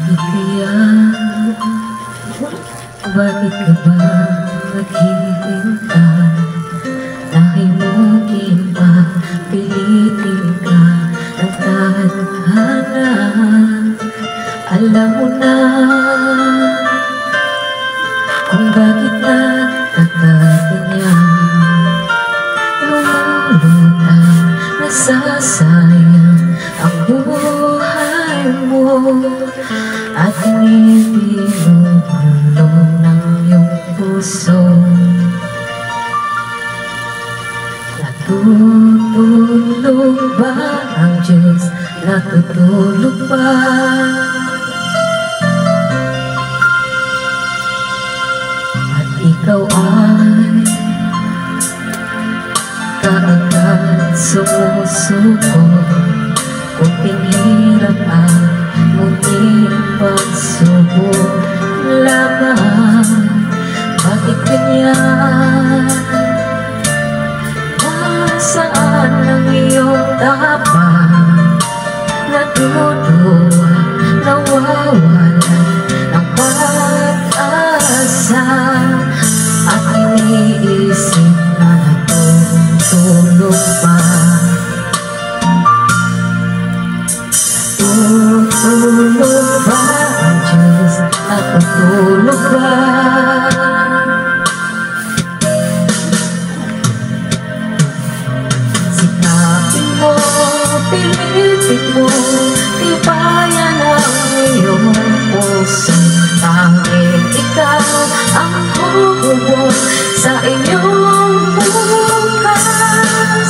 Bakit kaya? Bakit ka ba naghihintay? Dahil mungkin pa pilitin ka ng tadhana. Alam mo na kung bakit nagkakaganyan. Lumulutang nasasayang ang buhay mo at pinipinulong ng iyong puso. Natutulog ba ang Diyos? Natutulog ba? At ikaw ay kaagad sumusuko kung pinirap ang muling pagsubok lamang. Bakit ganyan? Nasaan ang iyong tapang? Natutuwa, nawawalan ng pag-asa at iniisip na natutulog pa. Tutulog ba ang Diyos? Natutulog ba? Sikapin mo, pilitin mo, tibayan ang iyong puso. Tanging ikaw ang hubog sa iyong bukas.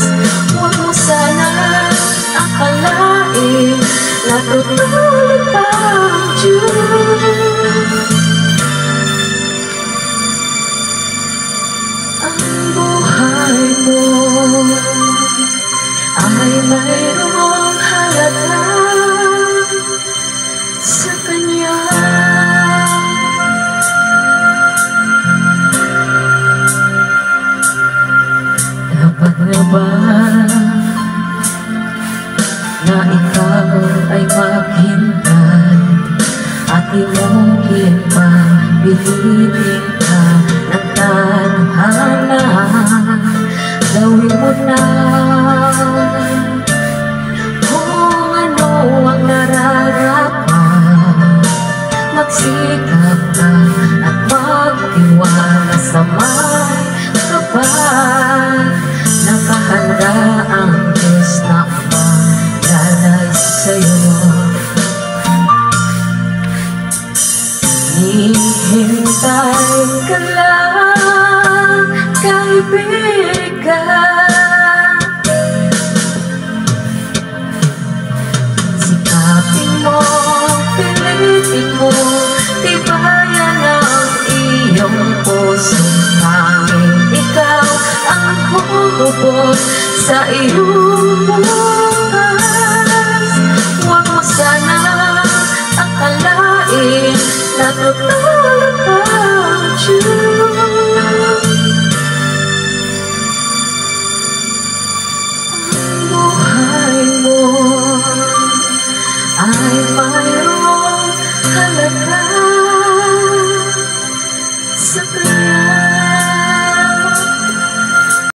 Huwag mo sana akalain natutulog pa ang Diyos. Ang buhay mo ay mayroong halaga sa Kanya. Dapat nga ba na ikaw ay maghintay at imungkin pa pilitin ka ng tadhana? Gawin mo na kung ano ang nararapat. Magsikap ka at magtiwala sa may kapal. Nakahanda ang Diyos na maglalay sa'yo. Hihintay ka lang, kaibigan. Sikapin mo, pilitin mo, tibayan ang iyong puso. Tanging ikaw ang hubog sa iyong bukas. Huwag mo sana akalain natutulog pa ang Diyos.